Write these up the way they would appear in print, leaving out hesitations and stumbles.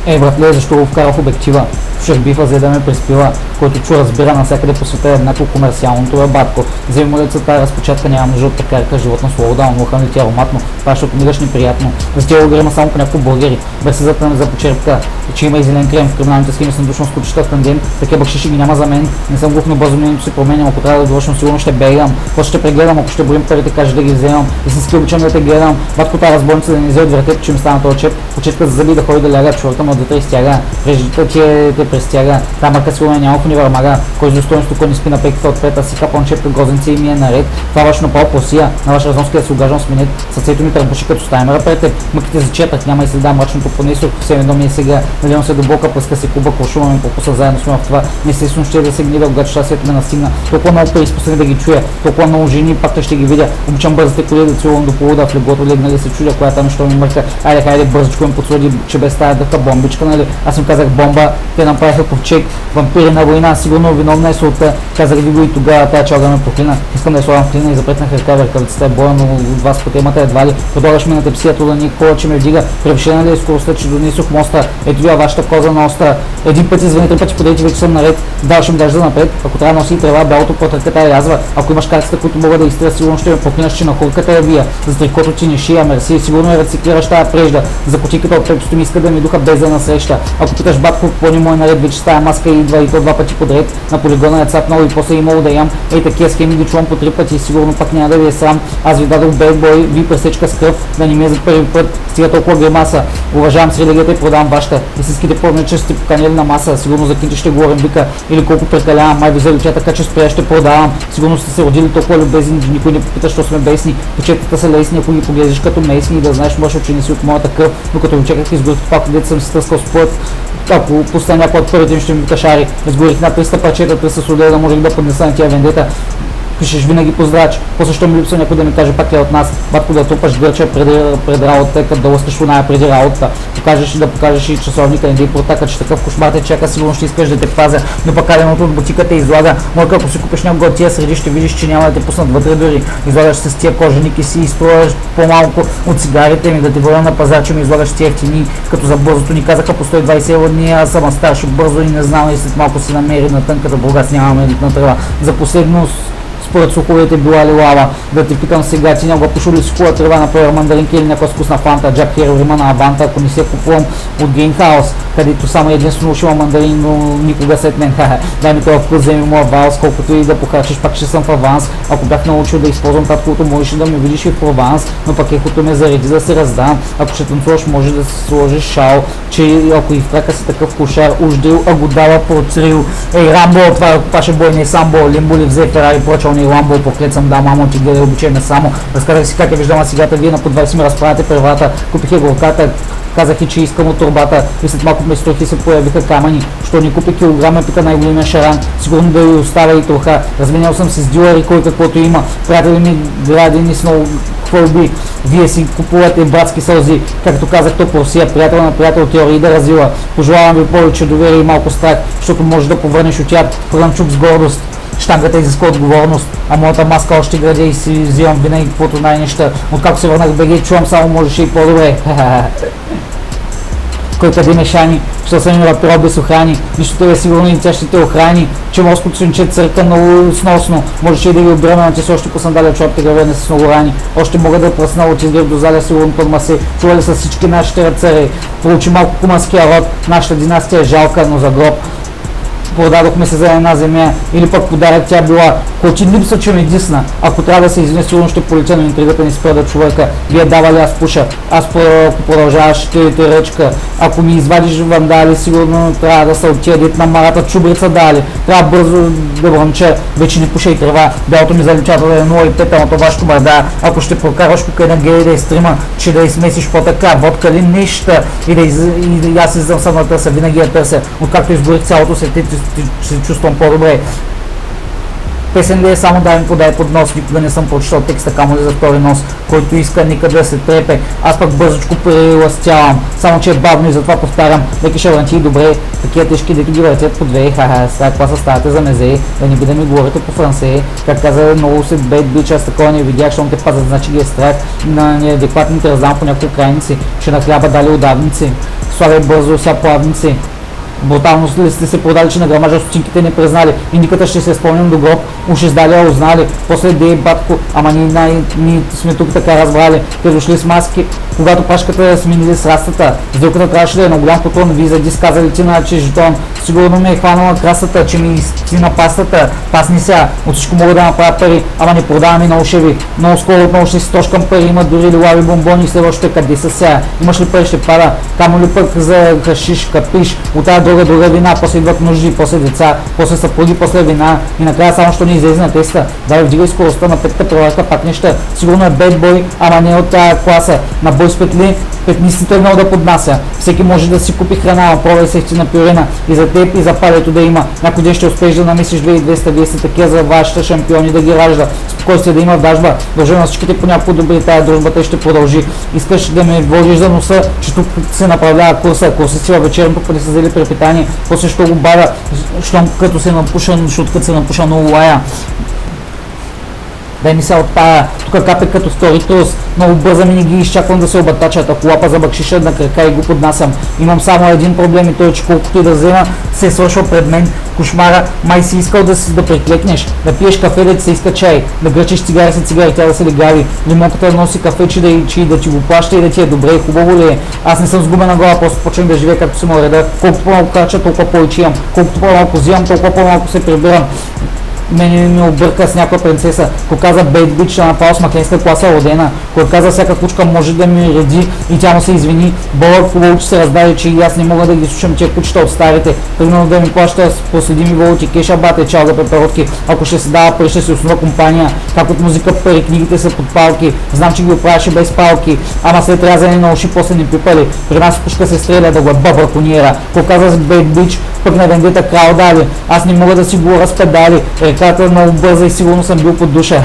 Братле, защо го вкара в обектива? Слушах бифа, за да ме приспива, който чу разбира навсякъде по света еднакво комерциалното е батко. Вземи му децата, разпечатка, няма нужда от пекарка, животно слоудаун, муха ли ти ароматно, това ще отмигаш неприятно. За тя грема само по някакво бургери, без за почерпка, че има и зелен крем в криминалните схеми с надушно скучета в тандем, такива бакшиши ги няма за мен, не съм глух, но бързо мнението си променям, ако трябва да довършвам, сигурно ще бегам, после ще прегледам, ако ще борим парите, кажеш да ги вземам, истински обичам да те гледам, батко тази разбойница да не взе от вратето, че ми стана този чеп, почетка за зъби да ходи да ляга, човека му да изтяга, преждата ти те престяга, та марка сигурно няма в универмага, кой с достоинство, кой не спи на пеката отпред, а си капон чепка грозенци и ми е наред, това ваш напал посия, на ваш разноски да се огаждам с минет, сърцето ми търбуши като стаймера пред теб, мъките зачетах, няма и следа, мрачното понесох, все едно ми е сега, надявам се до бока, пръска се куба, кошума ми покуса, заедно сме в това, естествено ще да се гнева, когато щастието ме настигна, толкова много пари изпусне да ги чуя, толкова много жени, пак ще ги видя, обичам бързите коли да целувам до полуда, в леглото легнали се чудя, коя там що ми мърка, хайде бързичко им подсуди, че без тая дъха бомбичка, нали, аз им казах бомба, те направиха ковчег, вампирина война, сигурно виновна е солта, казах ви го и тогава, тая чалга ме проклина, искам да я слагам в клина и запретнах ръка, ръкавицата е боя, но от вас по темата едва ли, предлагаш ми на тепсията да ни кола, че ме вдига, превишена ли е скоростта, че донесох моста, ето ви вашата коза на остра, един път извън, три пъти подейте, вече съм наред, дал ще ми даш за напред, ако трябва да носи и трева, бялото под ръката я язва, ако имаш карцата, които могат да изтрия, сигурно ще ме проклинаш, че на хорката я вия, за трикото ти не шия, мерси, сигурно я рециклираш тая прежда, за котиката от пепчето ми иска да ми духа без на среща, ако питаш батко, пони му е наред, вече стая маска и идва и то два пъти подред, на полигона е цапнал и после имало да ям, такива схеми ги чувам по три пъти и сигурно пак няма да ви е срам, аз ви дадох бейсбой, ви пресечка с кръв, да не ми е за първи път, стига толкова гримаса, уважавам с религията и продавам вашата, истинските порнича сте поканили на маса, сигурно за кинти ще говорим вика, или колко прекалявам, май ви залича така, че спря ще продавам, сигурно сте се родили толкова любезни, че никой не попита, що сме бесни, печетата са лесни, ако ги погледаш като месни и да знаеш, може, че не си от моята кръв, докато ви чеках изгорих това, където съм си стъскал с плът. Ако пусна някой от първите ще ми кашари, изгорих на 300 парчета, с удел да можех да поднеса на тия вендета. Пишеш винаги поздрач, после що ми липсва някой да ми каже пак е от нас, батко да трупаш гърча пред работа, като да лъскаш оная преди работа, да покажеш и часовника, не да и протака, че такъв кошмар те чака, сигурно ще искаш да те пазя, но пък каденото от бутиката излага, може ако си купиш някога от тия среди, ще видиш, че няма да те пуснат вътре дори, излагаш се с тия коженики си, изстрояш по-малко от цигарите ми, да те върна на пазар, че ми излагаш тия ефтини, като за бързото ни казаха по 120 евро дни, аз съм старши бързо и не знам и след малко си намери на тънката Бургас, нямаме на тръва. За последно според слуховете била ли лава, да те питам сега, ти някога пошули си хубава трева, например мандаринки или някаква вкусна фанта, Джак Херо има на Аванта, ако не се купувам от Гейнхаус, където само единствено ушива мандарин, но никога след мен, дай ми това вкус, вземи моя валс, колкото и да похарчиш, пак ще съм в аванс, ако бях научил да използвам таткото, можеш да ме видиш и в Прованс, но пък ехото ме зареди да се раздам, ако ще танцуваш, може да си сложиш шал, че ако и в крака си такъв кошар, уждил, а го дава процрил, ей Рамбо, това ще бой не самбо, Лимбо ли взе Ферари, поръчал ни Ламбо, поклет съм да, мамо, ти гледай, обичайме само, разказах си как я виждам сегата, вие на по 20 ми разправяте преврата, купих я горката, казах и че искам от турбата и след малко местрохи се появиха камъни, що ни купи килограма, пита най-големия шаран, сигурно да ви оставя и троха, разменял съм се с дилъри, кой каквото има, приятели ми градини с много хвалби, вие си купувате братски сълзи, както казах то по Русия, приятел на приятел теории да развила, пожелавам ви повече доверие и малко страх, защото може да повърнеш от тях, Пърнчук с гордост. Штангата изисква отговорност, а моята маска още градя и си взимам винаги каквото най-неща. Откакто се върнах в БГ, чувам само можеше и по-добре. Кой къде ме шани, що съм имала пирал без охрани, нищо тебе сигурно и тя ще те охрани, че морското слънче църка много сносно, можеше и да ги обрема, но ти си още по сандалия чорапите гравене с много рани, още мога да пръсна от изгреб до заля сигурно под масе, чували са всички нашите ръцари, получи малко куманския род, нашата династия е жалка, но за гроб. Продадохме се за една земя или пък подарък тя била, който липса, че ме дисна. Ако трябва да се извиня, сигурно ще полетя, но интригата не спра да човека. Вие давали, аз пуша, аз продължаваш, ще те ръчка. Ако ми извадиш вандали, сигурно трябва да са от тия дет на марата чубрица дали. Трябва бързо да бръмча, вече не пуша и трева. Бялото ми заличата да е 0,5, ама вашето мърда. Ако ще прокарваш тук една гей да изтрима, че да измесиш по-така, водка ли неща и аз излизам съм на търся, винаги я търся. Откакто изгорих цялото сетите, се чувствам по-добре. Песен ли е само дай ми подай под нос, никога не съм прочитал текста, камо ли за втори нос, който иска никъде да се трепе, аз пък бързочко приластявам, само че е бавно и затова повтарям, леки ще върнати и добре, такива тежки деки ги въртят по две, ха-ха, сега това са ставате за мезе, да не би да ми говорите по франсе, как каза много се бед бич, аз такова не видях, щом те пазят, значи ги е страх, на неадекватните раздам по няколко крайници, че на хляба дали удавници. слагай бързо, сега плавници. Брутално ли сте се продали, че на грамажа стотинките не признали. Индиката ще се спомням до гроб, уж издали, узнали. После дей батко, ама ние сме тук така разбрали. Те дошли с маски, когато пашката сменили с растата. Сделката трябваше да е на голям поклон. Вие за дис казали ти на че жетон. Сигурно ме е хванала красата, че ми изтина пастата. Пасни сега, от всичко мога да направя пари, ама не продаваме на ушеви. Много скоро отново ще си точкам пари, има дори лилави бомбони и следващото къде са сега. Имаш ли пари ще пада, камо ли пък за хашиш, капиш, от тази друга вина, после идват нужди, после деца, после съпруги, после вина и накрая само що не излезе на теста. Да, вдигай скоростта на петата преварка, пак неща. Сигурно е бед бой, ама не от тази класа. На бой с петли, петниците е много да поднася. Всеки може да си купи храна, пробвай се на пюрена и за теб и за палето да има. Някой ден ще успееш да намислиш 2200, вие сте такива за вашите шампиони да ги ражда. Спокойствие да има дажба. Дължа на всичките по някакво добри, тая дружбата ще продължи. Искаш да ме водиш за носа, че тук се направлява курса си във вечерното, преди са взели препитание, после ще го бавя, щом като се напуша, защото като се напуша много лая. Дай ми се от тая, тук капе като втори трус, много бързам и не ги изчаквам да се обатачат, ако лапа за бакшиша на крака и го поднасям. Имам само един проблем и той, че колкото и да взема, се е свършва пред мен. Кошмара, май си искал да преклекнеш, да пиеш кафе, да ти се иска чай, да гръчиш цигари с цигари, тя да се легави, лимонката да носи кафе, че да ти го плаща и да ти е добре и хубаво ли е. Аз не съм сгубена глава, просто почвам да живея както се му реда. Колкото по-малко крача, толкова повече имам, колкото по-малко взимам, толкова по-малко се прибирам. Мене ми обърка с някаква принцеса, когато каза бейт бич, ще направо с макленска класа родена, когато каза всяка кучка може да ми реди и тя му се извини. Болък хубаво, че се раздаде, че и аз не мога да ги слушам тия кучета от старите. Примерно да ми плаща последи ми волоти, кеша бате, чал за пеперотки, ако ще се дава пари, ще си основа компания, как от музика пари, книгите са под палки, знам, че ги оправяше без палки, ама след рязане на уши после не пипали, при нас пушка се стреля да го е бракониера. Когато каза с бейт бич, пък на вендета крал дали, аз не мога да си го разпедали. Ръката много бърза и сигурно съм бил под душа.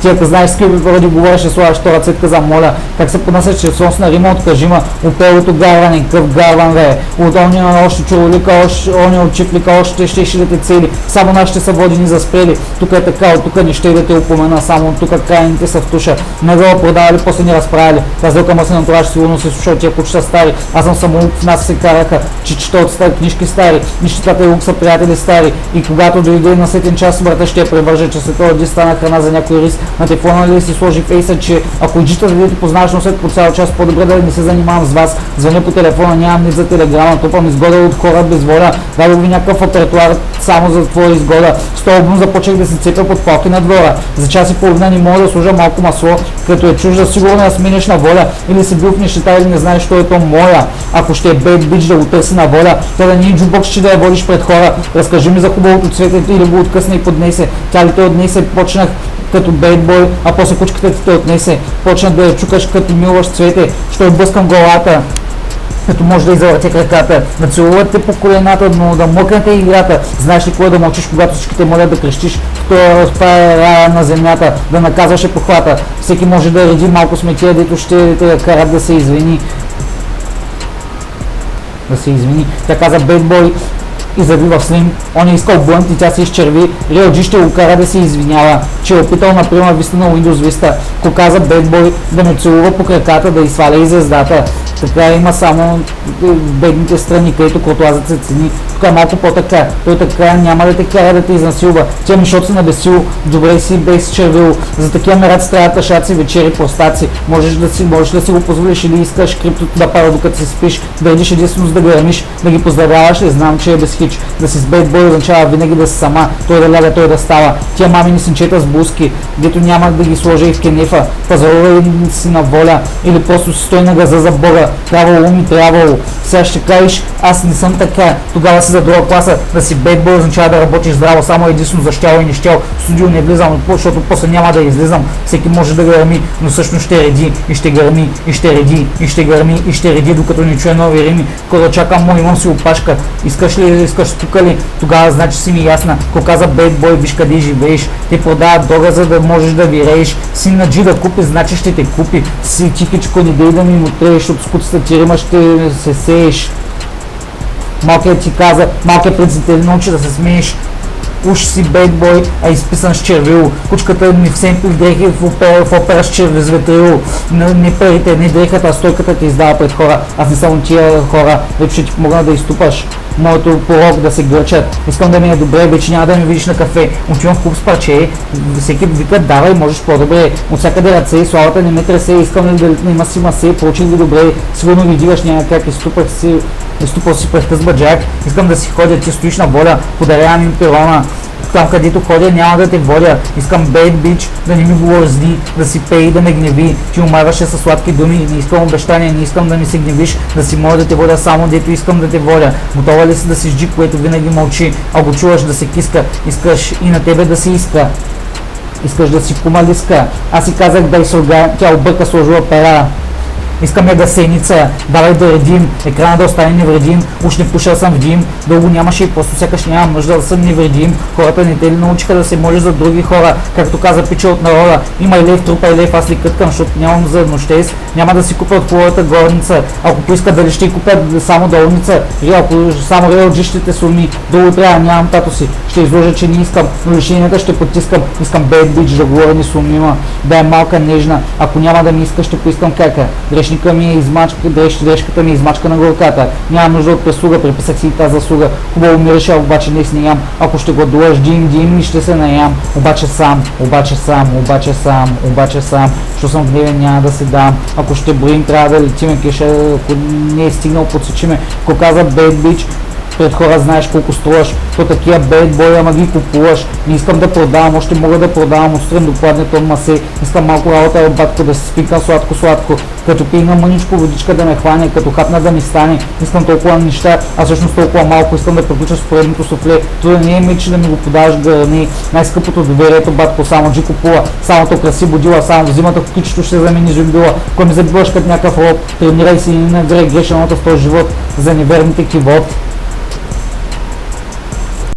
Ти ако знаеш с какви породи говориш, ще слагаш втора цветка за моля. Как се поднасяш чрез сонна Рима от кажима, опелото гарване, кръв гарван ве. От ония на още чуролика, ония от чифлика, още ще да те цели. Само нашите са водени за спрели. Тук е така, от тук не ще да те упомена, само от тук крайните са в туша. Не го продавали, после ни разправили. Разделка ма се на това, сигурно се слушал тия кучета стари. Аз съм самолук, в нас се караха, че чета от стари книжки стари. Нищетата и лук са приятели стари. И когато дойде на сетен час, брата ще я превържа, че след това стана храна за някой рис. На телефона ли си сложи фейса, че ако иджите да ти познаваш носят по цял час, по-добре да не се занимавам с вас. Звъня по телефона, нямам ни за телеграма, тупам изгода от хора без воля. Дадох ви някакъв апаратуар само за твоя изгода. С този обум започнах да се цепя под палки на двора. За час и половина не мога да служа малко масло, като е чужда, сигурно я смениш на воля. Или си бил в нещета или не знаеш, що е то моя. Ако ще е бейт бич да го търси на воля, тя да не е джубокс, че да я водиш пред хора. Разкажи ми за хубавото цвете или го откъсна и поднесе. Тя ли те отнесе, почнах като бейтбой, а после кучката ти те отнесе. Почнах да я чукаш като милваш цвете, що блъскам главата, като може да изавъртя краката, да целувате по колената, но да мъкнете играта. Знаеш ли кое да мълчиш, когато всичките молят да крещиш? Това е рая на земята, да наказваш и похвата. Всеки може да реди малко сметия, дето ще те карат да се извини. Тя каза бейтбой и заби в Слим. Он е искал блънт и тя се изчерви. Реал Джи ще го кара да се извинява, че е опитал например Vista на Windows Vista. Ко каза бейтбой да ме целува по краката, да изсваля и звездата. Така има само бедните страни, където котлазът се цени. Тук е малко по-така. Той така няма да те кара да те изнасилва. Тя ми, защото си набесил, добре си без червил. За такива мераци трябва тъшаци, вечери, простаци. Можеш да си го позволиш или искаш криптото да пада докато си спиш. Да редиш единствено да гърмиш, да ги поздравяваш ли? Знам, че е без хич. Да си с бейтбой означава винаги да си сама. Той да ляга, той да става. Тия мамини синчета с блузки, дето няма да ги сложа и в кенефа. Пазарува си на воля или просто си стой на газа за Бога. Трябвало ми, трябвало. Сега ще кажеш, аз не съм така. Тогава си за друга класа. Да си бейтбой означава да работиш здраво, само единствено за щял и не щял. В студио не влизам, защото после няма да излизам. Всеки може да гърми, но всъщност ще реди и ще гърми и ще реди и ще гърми и ще реди, докато не чуе нови рими. Когато чакам му, имам си опашка. Искаш ли, искаш тука ли? Тогава значи си ми ясна. Ко каза бейтбой, виж къде живееш. Те продават дога, за да можеш да вирееш. Син на Джи да купи, значи ще те купи. Си тихичко не дей да ми му трееш, от скуцата ти рима ще се сееш. Малкият ти каза, малкият принцип те научи да се смееш. уж си бейтбой, а изписан с червило. Кучката ми в семпи в дрехи в опера с черви с ветрило. Не парите, не дрехата, а стойката ти издава пред хора. Аз не съм от тия хора, вече ще ти помогна да изтупаш моето порок да се гърчат. Искам да ми е добре, вече няма да ми видиш на кафе. Отивам в клуб с парче, всеки вика давай, можеш по-добре. От всякъде ръце, славата не ме тресе, искам да има си масе, получих ви добре, сигурно ви диваш някак, изтупал си пръста с баджак, искам да си ходя, ти стоиш на воля, подарявам им пилона. Там където ходя няма да те водя, искам бейт бич, да не ми говори, да си пей, да ме гневи, ти умайваше със сладки думи, не искам обещания, не искам да ми се гневиш, да си може да те водя само дето искам да те водя. Готова ли си да си с джик, което винаги мълчи, а го чуваш да се киска, искаш и на тебе да се иска. Искаш да си кумалиска. Аз си казах дай слуга, тя обърка сложила пера. Искам я гасеница, давай да редим, екрана да остане невредим, уж не пушил съм в дим, дълго нямаше и просто сякаш нямам нужда да съм невредим. Хората не те ли научиха да се молиш за други хора, както каза пича от народа, имай лев, трупай лев, аз ли къткам, защото нямам за нощес, няма да си купя от хубавата горница, ако поиска дали ще й купят само долница, и ако само релджи ще те суми, долу трябва, нямам тато си, ще изложа, че не искам, но решенията ще потискам, искам бейт бич, да говоря не сумима, да е малка нежна, ако няма да ми иска, ще поискам кака. Дрешника ми е дрешката ми е измачка на горката. Нямам нужда от прислуга, приписах си и тази заслуга. Хубаво ми решал, обаче днес не ям. Ако ще гладуваш дим и ще се наям. Обаче сам, що съм гневен, няма да се дам. Ако ще броим, трябва да летиме кеша, ако не е стигнал, подсечиме. Ако каза бейт бич, пред хора знаеш колко струваш, то такива бейтбой, ама ги купуваш. Не искам да продавам, още мога да продавам, отстрем докладне тон масе. Искам малко работа от батко, да се спикам сладко, като пина мъничко водичка да ме хване, като хапна да ми стане. Искам толкова неща, а всъщност толкова малко, искам да приключа с поредното суфле. Това не е мече да ми го подаваш гърни. Най-скъпото доверието, батко, само джи купува, само то краси будила, само в зимата кукичето ще замени жимбила. Кой ми забиваш като някакъв роб, тренирай си и не нагрей грешеното в този живот за неверните кивот.